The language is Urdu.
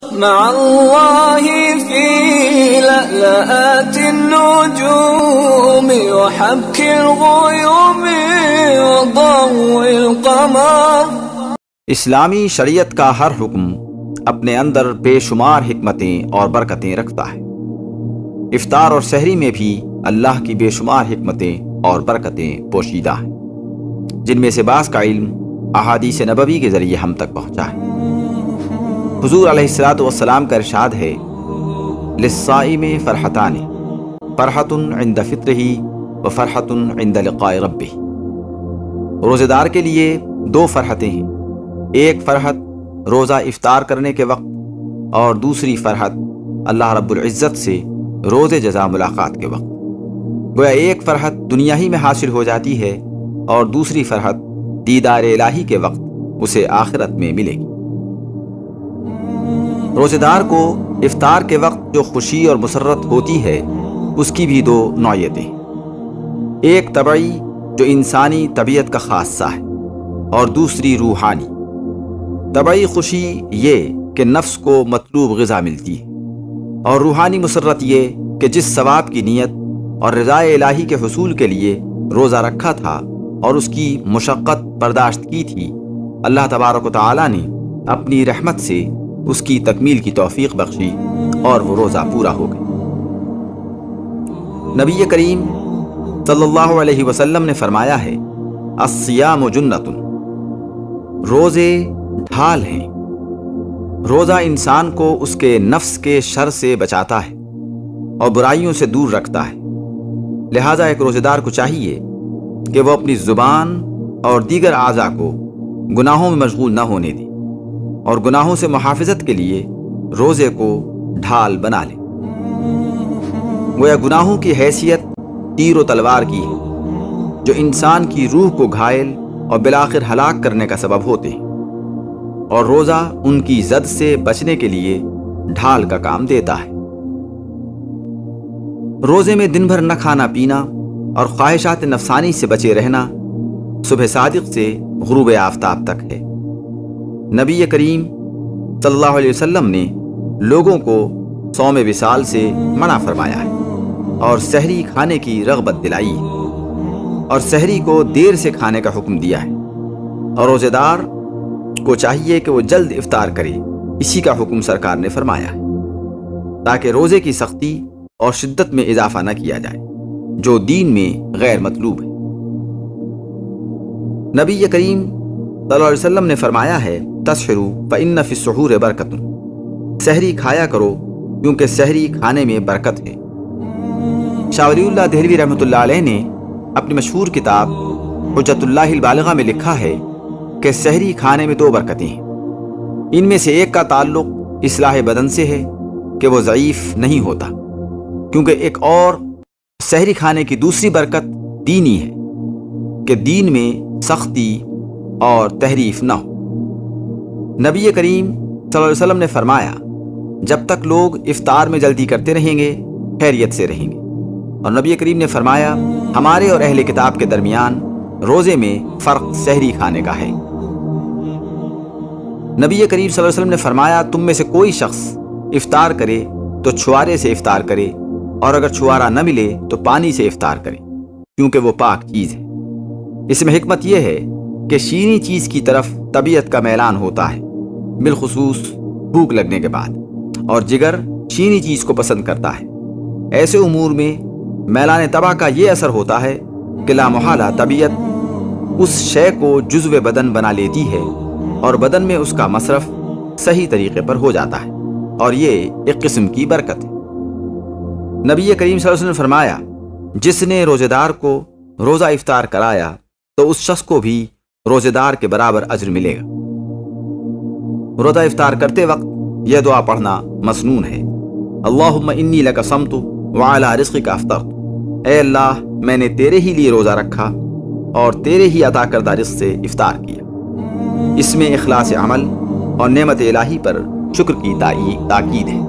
مع الله في لألآت النجوم وحبك الغيوم وضوء القمر۔ اسلامی شریعت کا ہر حکم اپنے اندر بے شمار حکمتیں اور برکتیں رکھتا ہے۔ افطار اور سحری میں بھی اللہ کی بے شمار حکمتیں اور برکتیں پوشیدہ ہیں، جن میں سے بعض کا علم احادیث نبوی کے ذریعے ہم تک پہنچا ہے۔ حضور علیہ الصلوۃ والسلام کا ارشاد ہے، للصائم فرحتان، فرحۃ عند فطرہ وفرحۃ عند لقاء ربہ۔ روزے دار کے لیے دو فرحتیں ہیں، ایک فرحت روزہ افطار کرنے کے وقت اور دوسری فرحت اللہ رب العزت سے روز جزا ملاقات کے وقت۔ گویا ایک فرحت دنیا ہی میں حاصل ہو جاتی ہے اور دوسری فرحت دیدار الہی کے وقت اسے آخرت میں ملے گی۔ روزے دار کو افطار کے وقت جو خوشی اور مسرت ہوتی ہے اس کی بھی دو نوعیتیں ہیں، ایک طبعی جو انسانی طبیعت کا خاصہ ہے اور دوسری روحانی۔ طبعی خوشی یہ کہ نفس کو مطلوب غذا ملتی ہے، اور روحانی مسرت یہ کہ جس ثواب کی نیت اور رضائے الہی کے حصول کے لیے روزہ رکھا تھا اور اس کی مشقت برداشت کی تھی، اللہ تبارک و تعالیٰ نے اپنی رحمت سے اس کی تکمیل کی توفیق بخشی اور وہ روزہ پورا ہو گیا۔ نبی کریم صلی اللہ علیہ وسلم نے فرمایا ہے، الصیام جنۃ، روزے ڈھال ہیں۔ روزہ انسان کو اس کے نفس کے شر سے بچاتا ہے اور برائیوں سے دور رکھتا ہے، لہذا ایک روزے دار کو چاہیے کہ وہ اپنی زبان اور دیگر اعضاء کو گناہوں میں مشغول نہ ہونے دے اور گناہوں سے محافظت کے لیے روزے کو ڈھال بنا لے۔ گویا گناہوں کی حیثیت تیر و تلوار کی ہے جو انسان کی روح کو گھائل اور بالآخر ہلاک کرنے کا سبب ہوتے ہیں، اور روزہ ان کی زد سے بچنے کے لیے ڈھال کا کام دیتا ہے۔ روزے میں دن بھر نہ کھانا پینا اور خواہشات نفسانی سے بچے رہنا صبح صادق سے غروب آفتاب تک ہے۔ نبی کریم صلی اللہ علیہ وسلم نے لوگوں کو صوم وصال سے منع فرمایا ہے اور سحری کھانے کی رغبت دلائی ہے، اور سحری کو دیر سے کھانے کا حکم دیا ہے، اور روزے دار کو چاہیے کہ وہ جلد افطار کرے، اسی کا حکم سرکار نے فرمایا ہے، تاکہ روزے کی سختی اور شدت میں اضافہ نہ کیا جائے جو دین میں غیر مطلوب ہے۔ نبی کریم صلی اللہ علیہ وسلم نے فرمایا ہے، تسحروا فإن فی السحور برکۃ، سحری کھایا کرو کیونکہ سحری کھانے میں برکت ہے۔ شاہ ولی اللہ دہلوی رحمۃ اللہ علیہ نے اپنی مشہور کتاب حجت اللہ البالغہ میں لکھا ہے کہ سحری کھانے میں دو برکتیں ہیں، ان میں سے ایک کا تعلق اصلاح بدن سے ہے کہ وہ ضعیف نہیں ہوتا، کیونکہ ایک اور سحری کھانے کی دوسری برکت دینی ہے کہ دین میں سختی اور تحریف نہ ہو۔ نبی کریم صلی اللہ علیہ وسلم نے فرمایا، جب تک لوگ افطار میں جلدی کرتے رہیں گے خیریت سے رہیں گے، اور نبی کریم نے فرمایا، ہمارے اور اہل کتاب کے درمیان روزے میں فرق سحری کھانے کا ہے۔ نبی کریم صلی اللہ علیہ وسلم نے فرمایا، تم میں سے کوئی شخص افطار کرے تو چھوارے سے افطار کرے، اور اگر چھوارا نہ ملے تو پانی سے افطار کرے، کیونکہ وہ پاک چیز ہے۔ اس میں حکمت یہ ہے کہ شیریں چیز کی طرف طبیعت کا میلان ہوتا ہے، بالخصوص بھوک لگنے کے بعد، اور جگر شیریں چیز کو پسند کرتا ہے۔ ایسے امور میں میلان طبع کا یہ اثر ہوتا ہے کہ لامحالہ طبیعت اس شے کو جزو بدن بنا لیتی ہے اور بدن میں اس کا مصرف صحیح طریقے پر ہو جاتا ہے، اور یہ ایک قسم کی برکت ہے۔ نبی کریم صلی اللہ علیہ وسلم نے فرمایا، جس نے روزے دار کو روزہ افطار کرایا تو اس شخص کو بھی روزے دار کے برابر اجر ملے گا۔ روزہ افطار کرتے وقت یہ دعا پڑھنا مسنون ہے، اللہم انی لک صمت وعلی رزقک افطرت، اے اللہ میں نے تیرے ہی لیے روزہ رکھا اور تیرے ہی عطا کردہ رزق سے افطار کیا۔ اس میں اخلاص عمل اور نعمت الہی پر شکر کی تاکید ہے۔